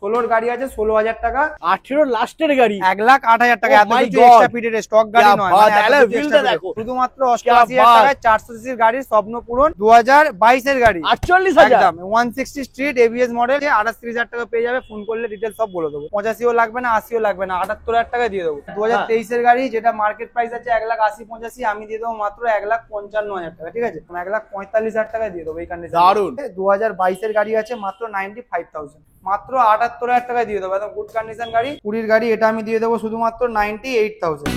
16 গাড়ি আছে 16,000 টাকা। 18 লাস্টের গাড়ি 1,08,000 টাকা। এত কিছু এক্সট্রা ফিটেড স্টক গাড়ি নয়, শুধুমাত্র 88,000 টাকায় 400 সিসির গাড়ির স্বপ্ন পূরণ। 2022 এর গাড়ি 48,000 একদম 160 স্ট্রিট এবিএস মডেল 38,000 টাকা পেয়ে যাবে। ফোন করলে ডিটেইলস সব বলে দেবো। 85ও লাগবে না, 80ও লাগবে না, 78,000 টাকায় দিয়ে দেবো। 2023 এর গাড়ি যেটা মার্কেট প্রাইস আছে 1,80,85, আমি দিয়ে দেবো মাত্র 1,55,000 টাকা। ঠিক আছে, 1,45,000 টাকায় দিয়ে দেবো এই কন্ডিশনে। দারুন। 2022 এর গাড়ি আছে মাত্র 95,000, মাত্র 78,000 টাকায় দিয়ে দেবো। একদম গুড কন্ডিশন গাড়ি। 20 গাড়ি এটা আমি দিয়ে দেবো শুধুমাত্র 98,000।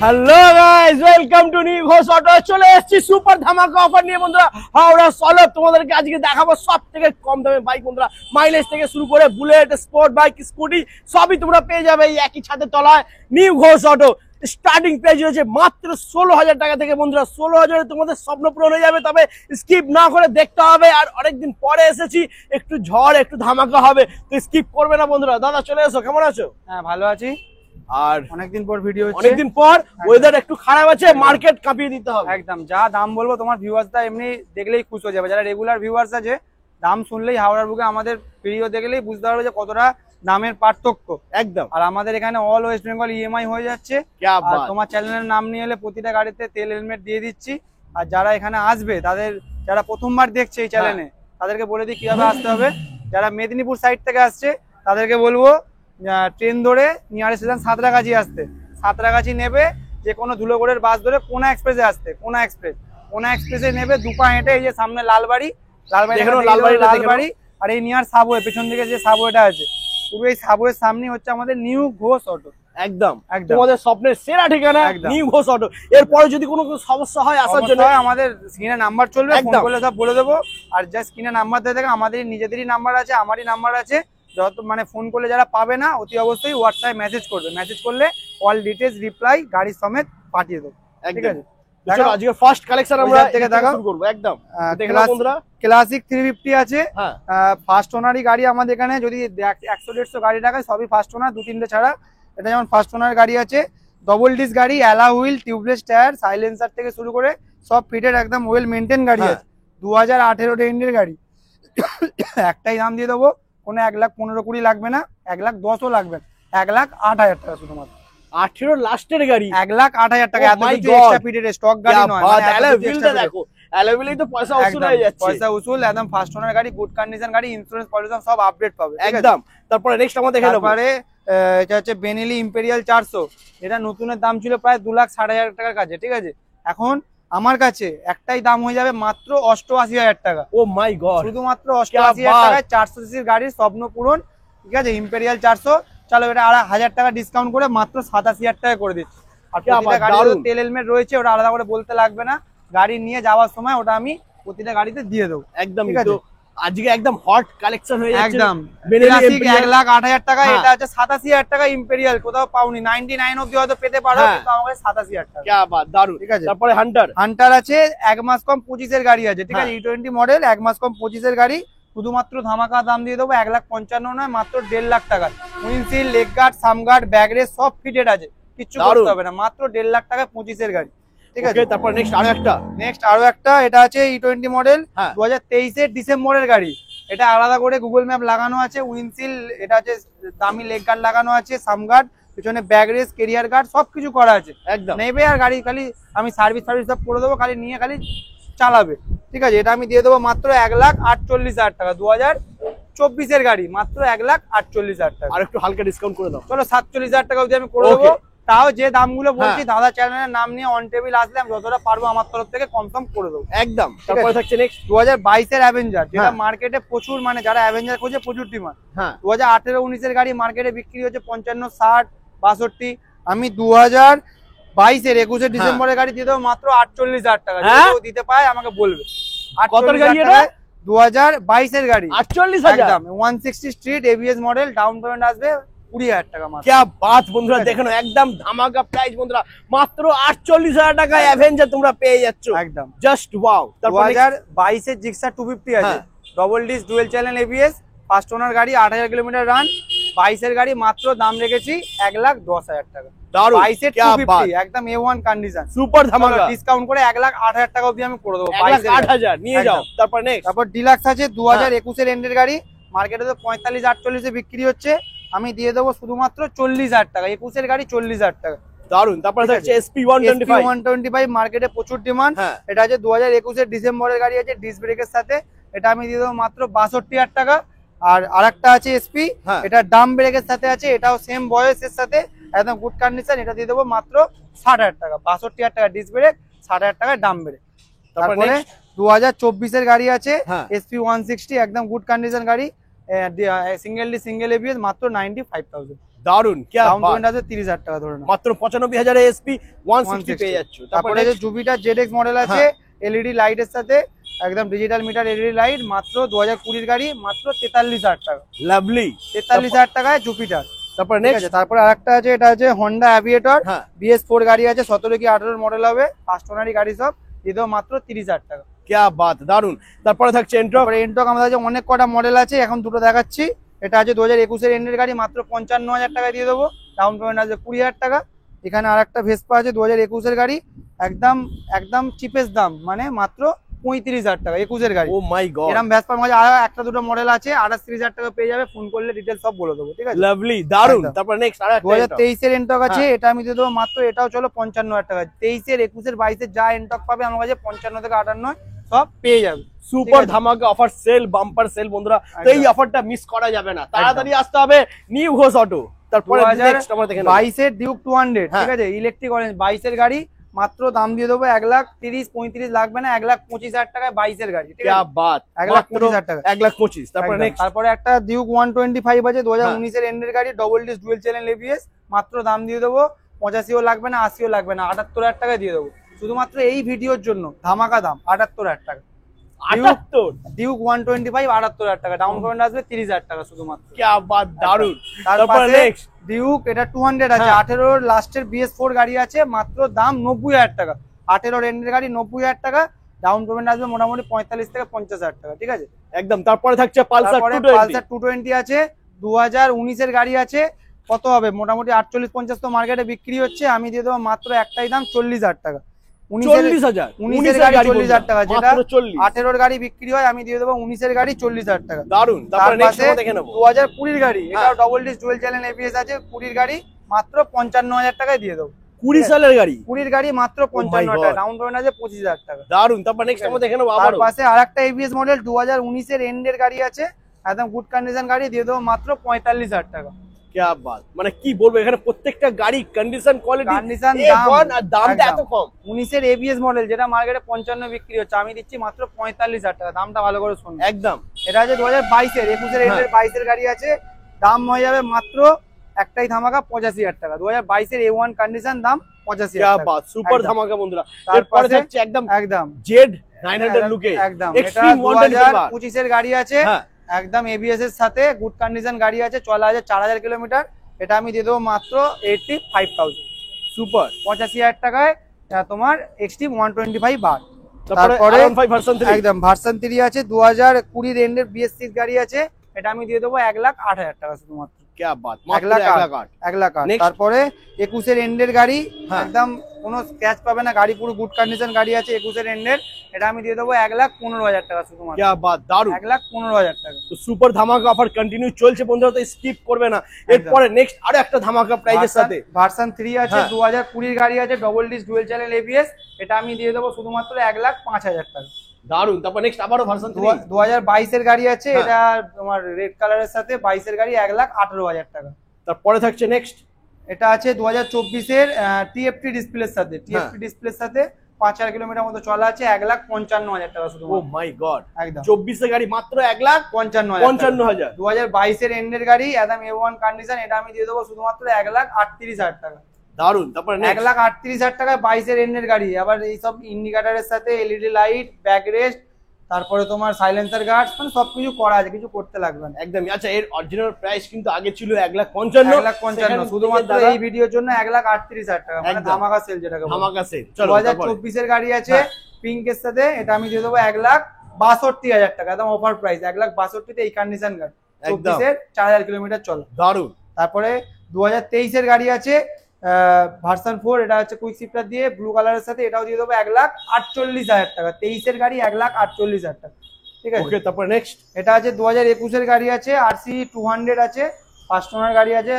Hello guys, welcome to new Ghosh auto. চলে এসেছি সুপার ধামাকা অফার নিয়ে বন্ধুরা। হাওড়া সলভ তোমাদেরকে আজকে দেখাবো সব থেকে কম দামে বাইক বন্ধুরা। মাইলেজ থেকে শুরু করে বুলেট, স্পোর্ট বাইক, স্কুটি সবই তোমরা পেয়ে যাবে এই একই ছাদের তলায় new Ghosh auto. Starting price রয়েছে মাত্র 16,000 টাকা থেকে বন্ধুরা। 16,000 তোমাদের স্বপ্ন পূরণ হয়ে যাবে, তবে স্কিপ না করে দেখতে হবে। আর অনেকদিন পরে এসেছি, একটু ঝড় একটু ধামাকা হবে, তো স্কিপ করবে না বন্ধুরা। দাদা চলে এসো, কেমন আছো? হ্যাঁ ভালো আছি। আর অনেকদিন পর ভিডিও হচ্ছে, অনেকদিন পর। ওয়েদার একটু খারাপ আছে, মার্কেট কাঁপিয়ে দিতে হবে। একদম যা দাম বলবো তোমার ভিউয়ার্সরা এমনি দেখলেই খুশি হয়ে যাবে। যারা রেগুলার ভিউয়ার্স আছে, দাম শুনলেই হাওড়ার বুকে আমাদের ভিডিও দেখলেই বুঝতে পারবে যে কতটা দামের পার্থক্য। একদম। আর আমাদের এখানে অল ওয়েস্ট বেঙ্গল ইএমআই হয়ে যাচ্ছে। আর তোমার চ্যানেলের নাম নিয়ে এলে প্রতিটা গাড়িতে তেল হেলমেট দিয়ে দিচ্ছি। আর যারা এখানে আসবে, তাদের যারা প্রথমবার দেখছে এই চ্যানেলে, তাদেরকে বলে দিই কিভাবে আসতে হবে। যারা মেদিনীপুর সাইড থেকে আসছে তাদেরকে বলবো ট্রেন ধরে নিয়ারেস্ট স্টেশন সাঁতরাগাছি আসতে। সাঁতরাগাছি নেবে যে কোনো ধুলোগড়ের বাস ধরে কোনা এক্সপ্রেসে আসতে। কোনা এক্সপ্রেসে নেবে, দুপা হেঁটে এই যে সামনে লালবাড়ি আর এই নিয়ার সাবওয়ে, পেছন দিকে যে সাবওয়েটা আছে, পুরো এই সাবওয়ের সামনে হচ্ছে আমাদের নিউ ঘোষ অটো। একদম তোমাদের স্বপ্নের সেরা ঠিকানা নিউ ঘোষ অটো। এরপরে যদি কোনো সমস্যা হয় আসার জন্য আমাদের স্ক্রিনে নাম্বার চলবে, ফোন করলে সব বলে দেবো। আর যা স্ক্রিনে নাম্বার দিয়ে থাকে, আমাদের নিজেদেরই নাম্বার আছে, আমারই নাম্বার আছে। যত মানে ফোন করলে যারা পাবে না, অতি অবশ্যই হোয়াটসঅ্যাপে মেসেজ করবে। মেসেজ করলে অল ডিটেইলস রিপ্লাই গাড়ির সমেত পাঠিয়ে দেবো। ঠিক আছে, চলো আজকে ফার্স্ট কালেকশন আমরা থেকে শুরু করব। একদম দেখলাম বন্ধুরা, ক্লাসিক 350 আছে। ফার্স্ট ওনারই গাড়ি আমাদের এখানে। যদি 100-150 গাড়ি টাকায় সবই ফার্স্ট ওনার, 2-3টে ছাড়া। এটা যেমন ফার্স্ট ওনার গাড়ি আছে, ডবল ডিস গাড়ি, অ্যালা হুইল, টিউবলেস টায়ার, সাইলেন্সার থেকে শুরু করে সব ফিটেড, একদম ওয়েল মেইনটেইন গাড়ি আছে। 2018 টেন্ডের গাড়ি। একটাই দাম দিয়ে দেবো, কোনো 1,15,20 লাগবে না, 1,10,000 লাগবে, 1,08,000 টাকা শুধুমাত্র। 18 লাস্টের গাড়ি 1,08,000 টাকা। এত কিছু এক্সট্রা ফিটেড স্টক গাড়ি নয়, অ্যালোভিলটা দেখো, অ্যালোভিলেই তো পয়সা উসুল হয়ে যাচ্ছে। পয়সা উসুল, একদম ফার্স্ট ওনার গাড়ি, গুড কন্ডিশন গাড়ি, ইন্স্যুরেন্স পলিউশন সব আপডেট পাবে একদম। তারপরে নেক্সট আমরা দেখে নেব। তারপরে এটা হচ্ছে বেনেলি ইম্পেরিয়াল 400। এটা নতুনের দাম ছিল প্রায় 2,60,000 টাকার কাছে। ঠিক আছে, এখন আমার কাছে একটাই দাম হয়ে যাবে মাত্র 88,000 টাকা। ও মাই গড, শুধুমাত্র 88,000 টাকায় 400 সিসির গাড়ির স্বপ্ন পূরণ। ঠিক আছে, ইম্পেরিয়াল 400। চলো এটা 1,000 টাকা ডিসকাউন্ট করে মাত্র 87,000 টাকা করে দিচ্ছি। আর প্রতিটা গাড়িতে তেল হেলমেট রয়েছে, ওটা আলাদা করে বলতে লাগবে না। গাড়ি নিয়ে যাওয়ার সময় ওটা আমি প্রতিটা গাড়িতে দিয়ে দেবো। একদম। ঠিক আছে, আজকে একদম হট কালেকশন হয়ে যাচ্ছে। একদম ক্লাসিক 1,08,000 টাকা। এটা আছে 87,000 টাকা ইম্পেরিয়াল, কোথাও পাওনি। 99 অবধি হয়তো পেতে পারো, কিন্তু আমার কাছে 87,000 টাকা। কি বাত, দারুণ। ঠিক আছে, তারপরে হান্টার আছে 1 মাস কম 25 এর গাড়ি আছে। ঠিক আছে, E20 মডেল, 1 মাস কম 25 এর গাড়ি। শুধুমাত্র ধামাকা দাম দিয়ে দেবো 1,55,000 নয়, মাত্র 1,50,000 টাকা। উইন্ডশিল্ড, লেগ গার্ড, সাম গার্ড, ব্যাক রেস সব ফিটেড আছে, কিচ্ছু করতে হবে না। মাত্র 1,50,000 টাকা 25 এর গাড়ি। ঠিক আছে, তারপর নেক্সট আরো একটা এটা আছে E20 মডেল, 2023 এর ডিসেম্বরের গাড়ি। এটা আলাদা করে গুগল ম্যাপ লাগানো আছে। উইন্ডশিল্ড, এটা আছে দামি লেগ গার্ড লাগানো আছে, সাম গার্ড, পিছনে ব্যাক রেস, কেরিয়ার গার্ড সবকিছু করা আছে। একদম নেবে আর গাড়ি খালি আমি সার্ভিস সব করে দেবো, খালি নিয়ে খালি চালাবে। ঠিক আছে, এটা আমি দিয়ে দেবো মাত্র 1,48,000 টাকা। 2024 এর গাড়ি, মাত্র 1,48,000 টাকা। আর একটু হালকা ডিসকাউন্ট করে দাও, চলো 47,000 টাকা অবধি আমি করে দেবো। তাও যে দামগুলো বলছি, দাদা চ্যানেলের নাম নিয়ে অন টেবিল আসলে আমি যতটা পারবো আমার তরফ থেকে কনফার্ম করে দেবো। একদম। তারপরে থাকছে নেক্সট 2022 এর অ্যাভেঞ্জার, যেটা মার্কেটে প্রচুর, মানে যারা অ্যাভেঞ্জার খোঁজে প্রচুর ডিমান্ড। 2018-19 এর গাড়ি মার্কেটে বিক্রি হচ্ছে 55, 60, 62। আমি 2022 এর 21 ডিসেম্বরের গাড়ি দিয়ে দেবো মাত্র 48,000 টাকা। দিতে পায় আমাকে বলবে। 48,000 টাকা 2022 এর গাড়ি, 48,000 একদম 160 street ABS model, down payment আসবে 20,000 টাকা মাত্র। क्या बात বন্ধুরা, দেখো একদম ধামাকা প্রাইস বন্ধুরা, মাত্র 48,000 টাকায় অ্যাভেঞ্জার তোমরা পেয়ে যাচ্ছ, একদম জাস্ট ওয়াও। তারপর 2022 এর জিক্সার 250 আছে, double disc dual channel ABS, first owner গাড়ি, 8,000 কিলোমিটার রান, 22 এর গাড়ি, মাত্র দাম রেখেছি 1,10,000 টাকা। দারুণ, 22 এর क्या 250 बात, একদম A1 কন্ডিশন, সুপার ধামাকা, ডিসকাউন্ট করে 1,08,000 টাকা অবধি আমি করে দেবো। 1,08,000 নিয়ে যাও। তারপর নেক্সট, তারপর ডিলাক্স আছে 2021 এর এন্ডের গাড়ি, মার্কেটে তো 45-48 এ বিক্রি হচ্ছে, আমি দিয়ে দেবো শুধুমাত্র 40,000 টাকা। 21 এর গাড়ি 40,000 টাকা, দারুণ। তারপর থাকছে SP 125, মার্কেটে প্রচুর ডিমান্ড। এটা আছে 2021 এর ডিসেম্বরের গাড়ি, আছে ডিস ব্রেকের সাথে, এটা আমি দিয়ে দেবো মাত্র 62,000 টাকা। আর আরেকটা আছে এসপি, এটা ডাম ব্রেকের সাথে আছে, এটাও সেম বয়সের সাথে, একদম গুড কন্ডিশন, এটা দিয়ে দেবো মাত্র 60,000 টাকা। 62,000 টাকা ডিস ব্রেক, 60,000 টাকা ডাম ব্রেক। তারপরে 2024 এর গাড়ি আছে এসপি 160, একদম গুড কন্ডিশন গাড়ি, সিঙ্গেল এবিএস, মাত্র 95,000। দারুন, ডাউন পেমেন্ট আছে 30,000 টাকা ধরে নাও, মাত্র 95,000 এ SP 160 পেয়ে যাচ্ছ। তারপরে যে জুপিটার জেডএক্স মডেল আছে এলইডি লাইটের সাথে, একদম ডিজিটাল মিটার এলইডি লাইট, মাত্র 2020 গাড়ি, মাত্র 43,000 টাকা। লাভলি, 43,000 টাকায় জুপিটার। তারপর নেক্সট, তারপরে আরেকটা আছে, এটা আছে হন্ডা অ্যাভিয়েটর, BS4 গাড়ি আছে, 17 কি 18 মডেল হবে, ফার্স্ট ওনারই গাড়ি সব, এটাও মাত্র 30,000 টাকা। क्या बात, দারুন। তারপরে থাকছে এন্ট্রক, আমাদের কাছে অনেক কটা মডেল আছে, এখন দুটো দেখাচ্ছি। এটা আছে 2021 এর এন্ডের গাড়ি, মাত্র 55,000 টাকা দিয়ে দেবো, ডাউন পেমেন্ট আছে 20,000 টাকা। এখানে আরেকটা ভেসপা আছে 2021 এর গাড়ি, একদম একদম চিপেস্ট দাম, মানে মাত্র 35,000 টাকা, 21 এর গাড়ি। ও মাই গড, এরকম ভেসপার মাঝে আরো একটা দুটো মডেল আছে, 28,000 টাকা পেয়ে যাবে, ফোন করলে ডিটেইলস সব বলে দেবো, ঠিক আছে? লাভলি, দারুন। তারপর নেক্সট আরেকটা 2023 এর এন্টক আছে, এটা আমি দিয়ে দেবো মাত্র, এটাও চলো 55,000 টাকা। 23 এর 21 এর 22 এর যা এন্টক পাবে আমার কাছে 55 থেকে 58 সব পেয়ে যাবে। সুপার ধামাকা অফার, সেল বাম্পার সেল বন্ধুরা, তো এই অফারটা মিস করা যাবে না, তাড়াতাড়ি আসতে হবে নিউ ঘোষ অটো। তারপরে নেক্সট আমরা দেখেন 22 এর ডিউক 200, ঠিক আছে, ইলেকট্রিক অরেঞ্জ, 22 এর গাড়ি, মাত্র দাম দিয়ে দেবো 1,30-35 লাগবে না, 1,25,000 টাকায় 22 এর গাড়ি, ঠিক আছে? 1,25,000 টাকা, 1,25,000। তারপরে নেক্সট, তারপরে একটা ডিউক 125 আছে 2019 এর এন্ডের গাড়ি, double disc dual channel ABS, মাত্র দাম দিয়ে দেবো 85ও লাগবে না, 80ও লাগবে না, 78,000 টাকা দিয়ে দেবো শুধুমাত্র এই ভিডিওর জন্য, ধামাকা দাম 78,000 টাকা। ডিউক 125 78,000 টাকা, ডাউন পেমেন্ট আসবে 30,000 টাকা শুধুমাত্র। क्या बात, দারুন। তারপরে নেক্সট ডিউক, এটা 200 আছে, 18 এর লাস্টের BS4 গাড়ি আছে, মাত্র দাম 90,000 টাকা, 18 এর এন্ডের গাড়ি, 90,000 টাকা, ডাউন পেমেন্ট আসবে মোটামুটি 45 থেকে 50,000 টাকা, ঠিক আছে? একদম। তারপরে থাকছে পালসার 220 আছে, 2019 এর গাড়ি আছে, কত হবে মোটামুটি 48-50 তো মার্কেটে বিক্রি হচ্ছে, আমি দিয়ে দেবো মাত্র একটাই দাম 40,000 টাকা। 19 এর গাড়ি 40,000 টাকা, যেটা 18 এর গাড়ি বিক্রি হয়, আমি দিয়ে দেবো 19 এর গাড়ি 40,000 টাকা। দারুন। তারপরে নেক্সট দেখে নেব 2020 গাড়ি, এটা double disc dual channel ABS আছে, 20 গাড়ি, মাত্র 55,000 টাকায় দিয়ে দেবো। 20 সালের গাড়ি, 20 গাড়ি, মাত্র 55 টাকা, ডাউন পেমেন্ট আছে 25,000 টাকা। দারুন। তারপর নেক্সট আমরা দেখে নেব তার পাশে আরেকটা এবিএস মডেল 2019 এর এন্ডের গাড়ি আছে, একদম গুড কন্ডিশন গাড়ি, দিয়ে দেবো মাত্র 45,000 টাকা। क्या बात, মানে কি বলবো, এখানে প্রত্যেকটা গাড়ি কন্ডিশন, কোয়ালিটি, কন্ডিশন, দামটা এত কম। 19 এর এবিএস মডেল, যেটা মার্কেটে 55 বিক্রি হচ্ছে, আমি দিচ্ছি মাত্র 45,000 টাকা, দামটা ভালো করে শুনুন একদম। এটা আছে 2022 এর, 21 এর এন্ডের 22 এর গাড়ি আছে, দাম হয়ে যাবে মাত্র একটাই ধামাকা 85,000 টাকা। 2022 এর A1 কন্ডিশন, দাম 85,000 क्या টাকা। बात, সুপার ধামাকা বন্ধুরা। তারপরে থাকছে একদম একদম জেড 900 লুকে, একদম, এটা এক্সট্রিম 2025 এর গাড়ি আছে, একদম এবিএস এর সাথে, গুড কন্ডিশন গাড়ি আছে, চলা আছে 4,000 কিলোমিটার, এটা আমি দিয়ে দেবো মাত্র 85,000। সুপার, 85,000 টাকায় তোমার এক্সট্রিম 125 বার। তারপরে একদম ভার্সন 3 আছে, 2020 এন্ডের BS6 গাড়ি আছে, এটা আমি দিয়ে দেবো 1,08,000 টাকা শুধুমাত্র। क्या बात, 1,08,000। তারপরে 21 এর এন্ডের গাড়ি, একদম কোনো স্ক্র্যাচ পাবে না, গাড়ি পুরো গুড কন্ডিশন গাড়ি আছে, 21 এর এন্ডের, এটা আমি দিয়ে দেবো 1,15,000 টাকা শুধুমাত্র। क्या बात, দারুন, 1,15,000 টাকা। তো সুপার ধামাকা অফার কন্টিনিউ চলছে বন্ধুরা, তো স্কিপ করবে না। এরপরে নেক্সট আরো একটা ধামাকা প্রাইজের সাথে ভার্সন 3 আছে, 2020 গাড়ি আছে, double disc dual channel ABS, এটা আমি দিয়ে দেবো শুধুমাত্র 1,05,000 টাকা। দারুন। তারপর নেক্সট আবারও ভার্সন 3 2022 এর গাড়ি আছে, এটা তোমার রেড কালারের সাথে, 22 এর গাড়ি, 1,18,000 টাকা। তারপরে থাকছে নেক্সট, এটা আছে 2024 এর TFT ডিসপ্লের সাথে, TFT ডিসপ্লের সাথে 5,000 কিলোমিটার মতো চলা আছে, 1,55,000 টাকা শুধু। ও মাই গড, একদম 24 এর গাড়ি মাত্র 1,55,000। 2022 এর এন্ডের গাড়ি, একদম A1 কন্ডিশন, এটা আমি দিয়ে দেবো শুধুমাত্র 1,38,000 টাকা। দারুন। তারপরে 1,38,000 টাকায় 22 এর এন্ডের গাড়ি, আবার এই সব ইন্ডিকেটরের সাথে, এলইডি লাইট, ব্যাক রেস্ট, তারপরে তোমার সাইলেন্সার গার্ড, মানে সবকিছু করা আছে, কিছু করতে লাগবে না একদম। আচ্ছা, এর অরিজিনাল প্রাইস কিন্তু আগে ছিল 1,55,000, 1,55,000, শুধুমাত্র এই ভিডিওর জন্য 1,38,000 টাকা, মানে ধামাকা সেল যেটাকে বলে। ধামাকা সেল। চলো 2024 এর গাড়ি আছে পিঙ্কের সাথে, এটা আমি দিয়ে দেবো 1,62,000 টাকা, একদম অফার প্রাইস 1,62,000 এই কন্ডিশন গাড়ি, 24 এর 4,000 কিলোমিটার চলে। দারুন। তারপরে 2023 এর গাড়ি আছে ভার্সন 4, এটা হচ্ছে কুইক শিফটার দিয়ে ব্লু কালারের সাথে, এটাও দিয়ে দেবো 1,48,000 টাকা, 23 এর গাড়ি 1,48,000 টাকা, ঠিক আছে। ওকে, তারপর নেক্সট এটা আছে 2021 এর গাড়ি আছে RC 200 আছে, ফার্স্ট ওনার গাড়ি আছে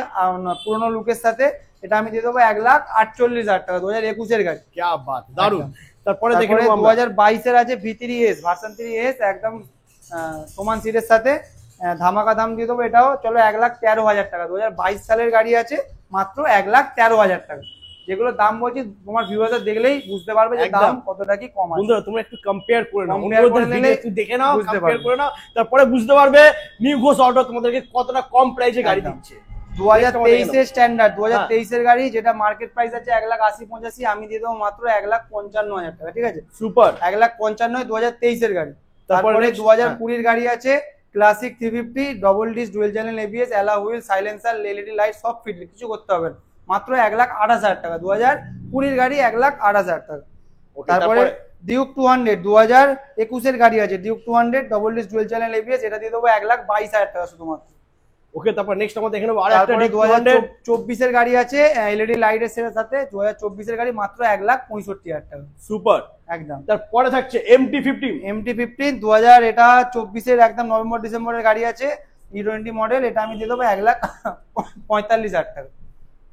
পুরোনো লুকের সাথে, এটা আমি দিয়ে দেবো 1,48,000 টাকা, 2021 এর গাড়ি। কি বাত, দারুন। তারপরে দেখে নেব 2022 এর আছে V3S ভার্সন 3S, একদম সমান সিটের সাথে, ধামাকা দাম দিয়ে দেবো, এটাও চলো 1,13,000 টাকা, 2022 সালের গাড়ি আছে, মাত্র 1,13,000 টাকা। যেগুলো দাম বলছি তোমার ভিউয়ারদের দেখলেই বুঝতে পারবে যে দাম কতটা কি কম আছে। বন্ধুরা তোমরা একটু কম্পেয়ার করে নাও, একটু দেখে নাও, কম্পেয়ার করে নাও, তারপরে বুঝতে পারবে নিউ ঘোষ অটো তোমাদেরকে কতটা কম প্রাইসে গাড়ি দিচ্ছে। 2023 এর স্ট্যান্ডার্ড, 2023 এর গাড়ি, যেটা মার্কেট প্রাইস আছে 1,80,85, আমি দিয়ে দেবো মাত্র 1,55,000 টাকা, ঠিক আছে। সুপার, 1,55,000 2023 এর গাড়ি। তারপরে 2020 এর গাড়ি আছে classic 350 double disc dual channel ABS, alloy wheel, silencer, LED light সব ফিট, কিছু করতে হবে না, মাত্র 1,28,000 টাকা, 2020 এর গাড়ি 1,28,000 টাকা। তারপরে ডিউক 200 2021 এর গাড়ি আছে, Duke 200 double disc dual channel ABS, এটা দিয়ে দেবো 1,22,000 টাকা শুধুমাত্র। ওকে, তারপর নেক্সট আমরা দেখে নেব আরেকটা 2024 এর গাড়ি আছে LED লাইটের সাথে, 2024 এর গাড়ি মাত্র 1,65,000 টাকা। সুপার, একদম। তারপরে থাকছে MT15 2000, এটা 24 এর একদম নভেম্বর ডিসেম্বরের গাড়ি আছে, E20 মডেল, এটা আমি দিয়ে দেবো 1,45,000 টাকা,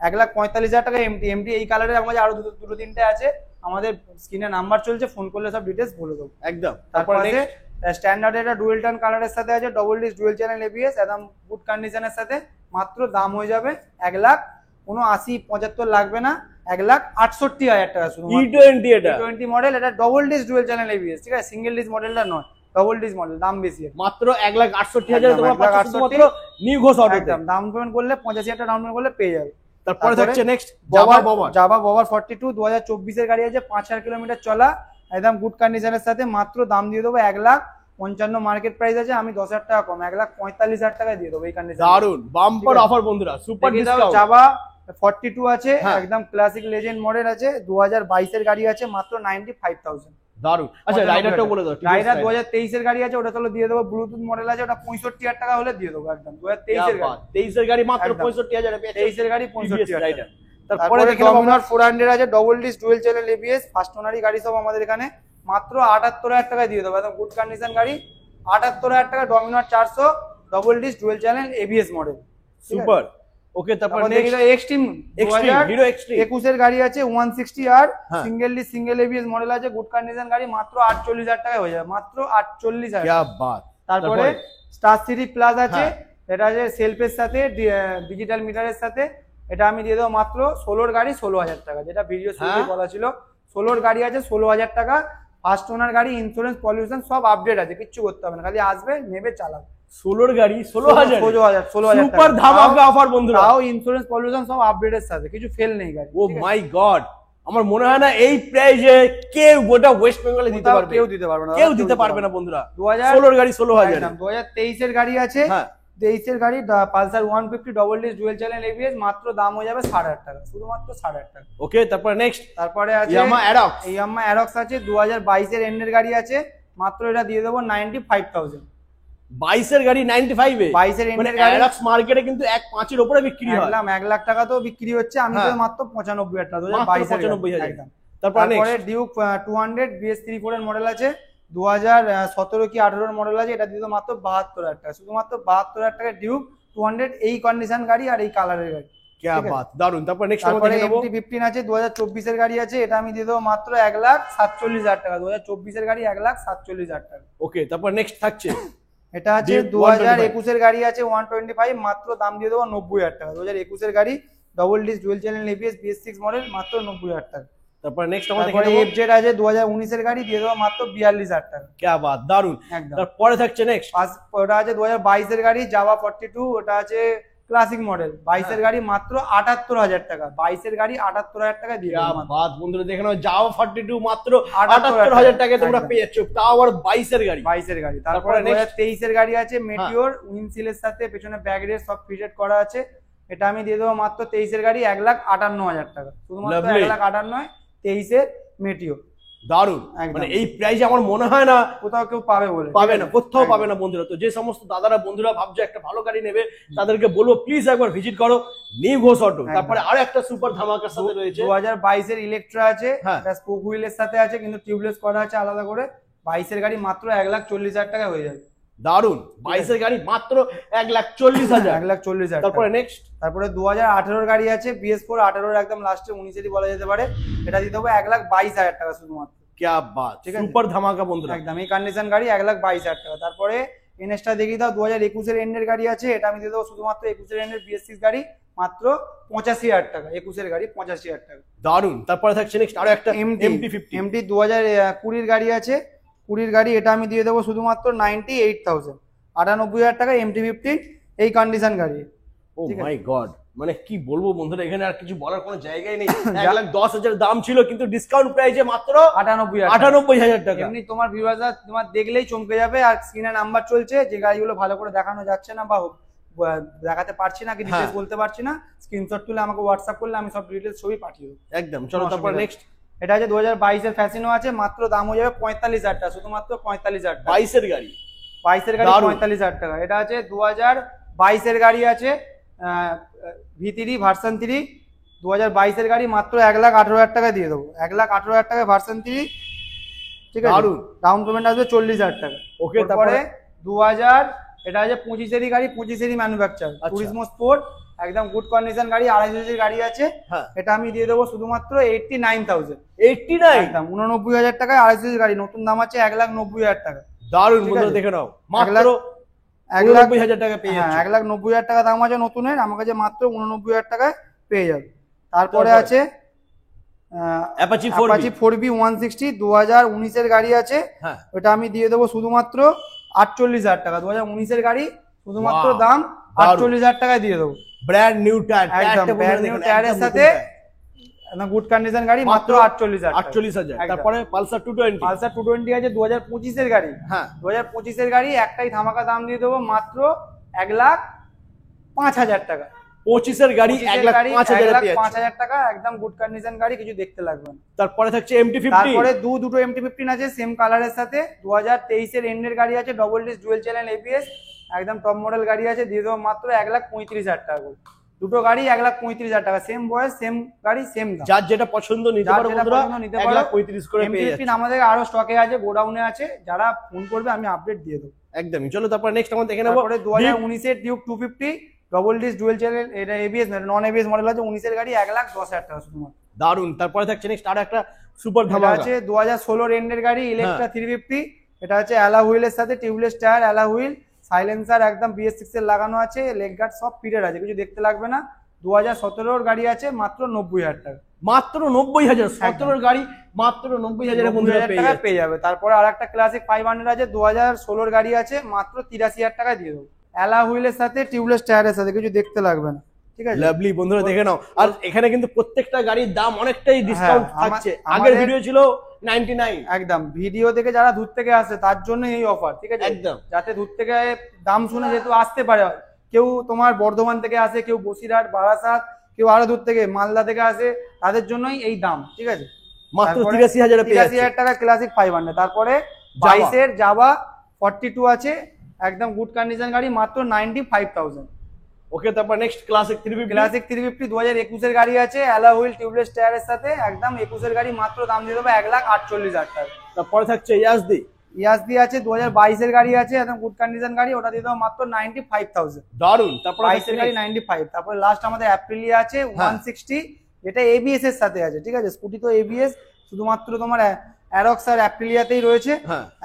1,45,000 টাকা। MT এই কালারের আমাদের আরো দুটো তিনটে আছে, আমাদের স্ক্রিনে নাম্বার চলছে, ফোন করলে সব ডিটেলস বলে দেবো একদম। তারপরে স্ট্যান্ডার্ড, এটা ডুয়েল টার্ন কালারের সাথে আছে, double disc dual channel ABS, একদম গুড কন্ডিশনের সাথে, মাত্র দাম হয়ে যাবে 1,80,75 লাগবে না, 1,68,000 টাকা শুধু। E20 এটা E20 মডেল, এটা double disc dual channel ABS, ঠিক আছে, সিঙ্গেল ডিস মডেলটা নয়, ডবল ডিস মডেল, দাম বেশি, মাত্র 1,68,000 তোমরা পাচ্ছ মাত্র নিউ ঘোষ অটো। একদম, ডাউন পেমেন্ট করলে 85,000 টাকা ডাউন পেমেন্ট করলে পেয়ে যাবে। তারপরে থাকছে নেক্সট জাভা বভার 42 2024 এর গাড়ি আছে, 5,000 কিলোমিটার চলা, একদম গুড কন্ডিশনের সাথে, মাত্র দাম দিয়ে দেবো 1,55,000 মার্কেট প্রাইস আছে, আমি 10,000 টাকা কম 1,45,000 টাকায় দিয়ে দেবো এই কন্ডিশন। দারুন বাম্পার অফার বন্ধুরা, সুপার ডিসকাউন্ট। জাভা 42 আছে, একদম ক্লাসিক লেজেন্ড মডেল আছে, 2022 এর গাড়ি আছে, মাত্র 95,000। দারুন। আচ্ছা, রাইডারটাও বলে দাও। রাইডার 2023 এর গাড়ি আছে, ওটা চলো দিয়ে দেবো, ব্লুটুথ মডেল আছে, ওটা 65,000 টাকা হলে দিয়ে দেবো একদম। 2023 এর গাড়ি, 23 এর গাড়ি মাত্র 65,000 এ পেয়ে 23 এর গাড়ি 65,000 রাইডার। তারপরে দেখে নাও ডমিনার 400 আছে, double disc dual channel ABS, first ওনারই গাড়ি সব আমাদের এখানে, মাত্র 78,000 টাকায় দিয়ে দেবো, একদম গুড কন্ডিশন গাড়ি, 78,000 টাকা। Dominar 400 double disc dual channel ABS model, super. Okay, তারপর নেক্সট এক্সট্রিম হিরো এক্সট্রিম 21 এর গাড়ি আছে, 160 আর single disc single ABS model আছে, গুড কন্ডিশন গাড়ি, মাত্র 48,000 টাকায় হয়ে যাবে, মাত্র 48,000। কি বাত। তারপরে স্টার সিটি প্লাস আছে, এটা আছে সেলফের সাথে, ডিজিটাল মিটারের সাথে, এটা আমি দিয়ে দেবো মাত্র 16 গাড়ি 16,000 টাকা, যেটা ভিডিও শুরুতে বলা ছিল। 16 গাড়ি আছে 16,000 টাকা, ফার্স্ট ওনার গাড়ি, ইন্স্যুরেন্স পলিউশন সব আপডেট আছে, কিচ্ছু করতে হবে না, খালি আসবে নেবে চালাবে। 16 গাড়ি 16,000 সুপার ধামাকা অফার বন্ধুরা, তাও ইন্স্যুরেন্স পলিউশন সব আপডেটের সাথে, কিছু ফেল নেই গাড়ি। ও মাই গড, আমার মনে হয় না এই প্রাইসে কেউ গোটা ওয়েস্ট বেঙ্গলে দিতে পারবে, কেউ দিতে পারবে না, কেউ দিতে পারবে না বন্ধুরা। 16 গাড়ি 16,000। 2023 এর গাড়ি আছে, 23 এর গাড়ি Pulsar 150 double disc dual channel ABS, মাত্র দাম হয়ে যাবে 8,500 টাকা, শুধুমাত্র 8,500 টাকা। ওকে, তারপরে নেক্সট তারপরে আছে ইয়ামাহা অ্যারক্স আছে, 2022 এর এন্ডের গাড়ি আছে, মাত্র এটা দিয়ে দেবো 95,000। 22 এর গাড়ি 95 এ, 22 এর এন্ডের গাড়ি অ্যারক্স মার্কেটে কিন্তু 1.5 এর উপরে বিক্রি হয়, 1 লাখ টাকা তো বিক্রি হচ্ছে, আমি তো মাত্র 95,000 টাকা, 2022 এর 95,000 একদম। তারপরে ডিউক 200 BS34 এর মডেল আছে, 2017 কি 18 এর মডেল আছে, এটা দিয়ে মাত্র 72,000 টাকা, শুধুমাত্র 72,000 টাকা ডিউক 200, এই কন্ডিশন গাড়ি আর এই কালারের গাড়ি। কি বাত, দারুন। তারপর নেক্সট আমরা দেখে নেব MT15 আছে, 2024 এর গাড়ি আছে, এটা আমি দিয়ে দেবো মাত্র 1,47,000 টাকা, 2024 এর গাড়ি 1,47,000 টাকা। ওকে, তারপর নেক্সট থাকছে এটা আছে 2021 এর গাড়ি আছে 125, মাত্র দাম দিয়ে দেবো 90,000 টাকা, 2021 এর গাড়ি, double disc dual channel ABS BS6 model, মাত্র 90,000 টাকা। তারপর নেক্সট আমরা দেখে নেব FZ আছে 2019 এর গাড়ি, দিয়ে দেবো মাত্র 42,000 টাকা। কি বাত, দারুন। তারপরে থাকছে নেক্সট, ওটা আছে 2022 এর গাড়ি, জাভা 42, ওটা আছে ক্লাসিক মডেল 22 এর গাড়ি মাত্র 78,000 টাকা, 22 এর গাড়ি 78,000 টাকা দিয়ে দেবো। বাদ বন্ধুরা দেখে নাও, যাও 42 মাত্র 78,000 টাকায় তোমরা পেয়ে যাচ্ছ, তাও আবার 22 এর গাড়ি। 22 এর গাড়ি। তারপরে 2023 এর গাড়ি আছে মেটিওর, উইন্ডশিল্ডের সাথে পেছনে ব্যাক রেস সব ফিটেড করা আছে, এটা আমি দিয়ে দেবো মাত্র 23 এর গাড়ি 1,58,000 টাকা, শুধুমাত্র 1,58,000 23 এর মেটিওর। দারুন, মানে এই প্রাইসে আমার মনে হয় না কোথাও কেউ পাবে বলে, পাবে না, কোথাও পাবে না বন্ধুরা। তো যে সমস্ত দাদারা বন্ধুরা ভাবছে একটা ভালো গাড়ি নেবে, তাদেরকে বলবো প্লিজ একবার ভিজিট করো নিউ ঘোষ অটো। তারপরে আরো একটা সুপার ধামাকার সাথে রয়েছে 2022 এর ইলেকট্রা আছে, এটা স্পোক হুইলের সাথে আছে কিন্তু টিউবলেস করা আছে আলাদা করে, 22 এর গাড়ি মাত্র 1,40,000 টাকা হয়ে যাবে। দারুন, 22 এর গাড়ি মাত্র 1,40,000। 1,40,000। তারপরে নেক্সট, তারপরে 2018 এর গাড়ি আছে BS4, 18 একদম লাস্টে 19 বলা যেতে পারে, এটা দিয়ে দেবো 1,22,000 টাকা শুধুমাত্র। क्या बात, সুপার ধামাকা বন্ধুরা, একদম এই কন্ডিশন গাড়ি 1,22,000 টাকা। তারপরে এনএসটা দেখিয়ে দাও, 2021 এর এন্ডের গাড়ি আছে, এটা আমি দিয়ে দেবো শুধুমাত্র 21 এর এন্ডের BS6 গাড়ি মাত্র 85,000 টাকা, 21 এর গাড়ি 85,000 টাকা। দারুন। তারপরে থাকছে নেক্সট আরো একটা MT 2020 এর গাড়ি আছে, 20 গাড়ি, এটা আমি দিয়ে দেবো শুধুমাত্র 98,000, 98,000 টাকা MT50 এই কন্ডিশন গাড়ি। ও মাই গড, মানে কি বলবো বন্ধুরা, এখানে আর কিছু বলার কোনো জায়গাই নেই। 1,10,000 দাম ছিল কিন্তু ডিসকাউন্ট প্রাইসে মাত্র 98,000 টাকা। এমনি তোমার ভিউয়াররা তোমার দেখলেই চমকে যাবে। আর স্ক্রিনে নাম্বার চলছে, যে গাড়িগুলো ভালো করে দেখানো যাচ্ছে না বা দেখাতে পারছি না, কি ডিটেইলস বলতে পারছি না, স্ক্রিনশট তুলে আমাকে হোয়াটসঅ্যাপ করলে আমি সব ডিটেইলস ছবি পাঠিয়ে দেবো। একদম, চলো তারপর নেক্সট। এটা আছে 2022 এর ফ্যাসিনো আছে, মাত্র দাম হয়ে যাবে 45,000 টাকা, শুধুমাত্র 45,000 টাকা। 22 এর গাড়ি, 22 এর গাড়ি 45,000 টাকা। এটা আছে 2022 এর গাড়ি আছে V3 ভার্সন 3, 2022 এর গাড়ি মাত্র 1,18,000 টাকা দিয়ে দেবো, 1,18,000 টাকা ভার্সন 3, ঠিক আছে। ডাউন পেমেন্ট আসবে 40,000 টাকা। ওকে, তারপরে 2000 এটা আছে 25 এরই গাড়ি, 25 এরই ম্যানুফ্যাকচার, টুরিজমো স্পোর্ট, একদম গুড কন্ডিশন গাড়ি, 250 এর গাড়ি আছে, এটা আমি দিয়ে দেবো শুধুমাত্র 89,000, 89 একদম 89,000 টাকায় 250 গাড়ি, নতুন দাম আছে 1,90,000 টাকা। দারুন বন্ধুরা, দেখে নাও মাত্র 1,90,000 টাকা পেয়ে যাচ্ছে। 1,90,000 টাকা দাম আছে নতুনের, আমার কাছে মাত্র 89,000 টাকায় পেয়ে যাবে। তারপরে আছে অ্যাপাচি 4B 160, 2019 এর গাড়ি আছে, ওটা আমি দিয়ে দেবো শুধুমাত্র 48,000 টাকা, 2019 এর গাড়ি, শুধুমাত্র দাম 48,000 টাকায় দিয়ে দেবো। ব্র্যান্ড নিউ টায়ার, একদম ব্র্যান্ড নিউ টায়ারের সাথে গুড কন্ডিশন গাড়ি, মাত্র 48,000। তারপরে পালসার 220 আছে 2025 এর গাড়ি, 2025 এর গাড়ি, একটাই ধামাকা দাম দিয়ে দেবো মাত্র 1,05,000 টাকা। 25 এর গাড়ি 1,05,000 টাকা, একদম গুড কন্ডিশন গাড়ি, কিছু দেখতে লাগবে না। তারপরে থাকছে MT50, তারপরে দুটো MT15 আছে সেম কালারের সাথে, 2023 এর এন্ডের গাড়ি আছে, double disc dual channel ABS, একদম টপ মডেল গাড়ি আছে, দিয়ে দেবো মাত্র 1,35,000 টাকা করে। দুটো গাড়ি 1,35,000 টাকা, সেম বয়স সেম গাড়ি সেম দাম, যার যেটা পছন্দ নিতে পারো বন্ধুরা, 1,35,000 করে পেয়ে যাচ্ছে। আমাদের আরো স্টকে আছে, গোডাউনে আছে, যারা ফোন করবে আমি আপডেট দিয়ে দেবো। একদমই, চলো তারপর নেক্সট আমরা দেখে নেব। তারপরে 2019 এর Duke 250 double disc dual channel, এটা ABS নন ABS মডেল আছে, 19 এর গাড়ি 1,10,000 টাকা শুধুমাত্র। দারুন। তারপরে থাকছে নেক্সট আর একটা সুপার ধামাকা আছে 2016 এর এন্ডের গাড়ি, ইলেকট্রা 350, এটা আছে অ্যালা হুইলের সাথে, টিউবলেস টায়ার, অ্যালা হুইল, সাইলেন্সার একদম BS6 এর লাগানো আছে, লেগ গার্ড সব ফিটেড আছে, কিছু দেখতে লাগবে না। 2017 এর গাড়ি আছে মাত্র 90,000 টাকা, মাত্র 90,000। 17 এর গাড়ি মাত্র 90,000 টাকা পেয়ে যাবে। তারপরে আরেকটা ক্লাসিক 500 আছে, 2016 এর গাড়ি আছে, মাত্র 83,000 টাকা দিয়ে দেবো, অ্যালা হুইলের সাথে, টিউবলেস টায়ারের সাথে, কিছু দেখতে লাগবে না, ঠিক আছে। লাভলি বন্ধুরা, দেখে নাও। আর এখানে কিন্তু প্রত্যেকটা গাড়ির দাম অনেকটাই ডিসকাউন্ট থাকছে। আগের ভিডিও ছিল 99, একদম ভিডিও দেখে যারা দূর থেকে আসে তার জন্য এই অফার, ঠিক আছে, একদম, যাতে দূর থেকে দাম শুনে যেহেতু আসতে পারে, কেউ তোমার বর্ধমান থেকে আসে, কেউ বসিরহাট, বারাসাত, কেউ আরো দূর থেকে মালদা থেকে আসে, তাদের জন্যই এই দাম, ঠিক আছে। মাত্র 83,000 টাকা ক্লাসিক 500। তারপরে 22 এর জাভা 42 আছে, একদম গুড কন্ডিশন গাড়ি, মাত্র 95,000। ওকে, তারপর নেক্সট ক্লাসিক 350 2021 এর গাড়ি আছে, অ্যালা হুইল টিউবলেস টায়ারের সাথে, একদম 21 এর গাড়ি, মাত্র দাম দিয়ে দেবো 1,48,000 টাকা। তারপরে থাকছে ইয়াসদি আছে, 2022 এর গাড়ি আছে, একদম গুড কন্ডিশন গাড়ি, ওটা দিয়ে দেবো মাত্র 95,000। দারুন। তারপরে 22 এর গাড়ি 95। তারপরে লাস্ট আমাদের অ্যাপ্রিলিয়া আছে 160, এটা ABS এর সাথে আছে, ঠিক আছে, স্কুটি তো ABS, শুধুমাত্র তোমার অ্যারক্স আর অ্যাপ্রিলিয়াতেই রয়েছে,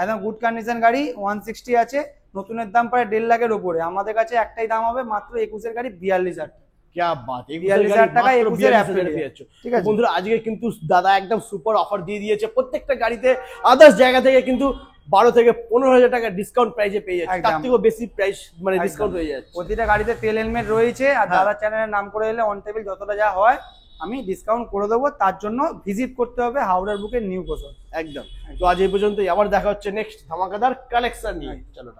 একদম গুড কন্ডিশন গাড়ি, 160 আছে, নতুনের দাম প্রায় 1.5 লাখের উপরে। আমাদের কাছে একটাই দাম হবে মাত্র 21 এর গাড়ি 42,000 টাকা। क्या बात, 42,000 টাকা 21 এর অ্যাপ্রিলিয়া, ঠিক আছে বন্ধুরা। আজকে কিন্তু দাদা একদম সুপার অফার দিয়ে দিয়েছে, প্রত্যেকটা গাড়িতে আদার্স জায়গা থেকে কিন্তু 12 থেকে 15,000 টাকা ডিসকাউন্ট প্রাইসে পেয়ে যাচ্ছে, তার একদম। থেকেও বেশি প্রাইস মানে একদম। ডিসকাউন্ট হয়ে যাচ্ছে। প্রতিটা গাড়িতে তেল হেলমেট রয়েছে, আর হ্যাঁ। দাদা চ্যানেলের নাম করে এলে অন টেবিল যতটা যা হয় আমি ডিসকাউন্ট করে দেবো। তার জন্য ভিজিট করতে হবে হাওড়ার বুকে নিউ কোচর। একদম। তো আজ এই পর্যন্তই, আবার দেখা হচ্ছে নেক্সট ধামাকাদার কালেকশন নিয়ে। চলো।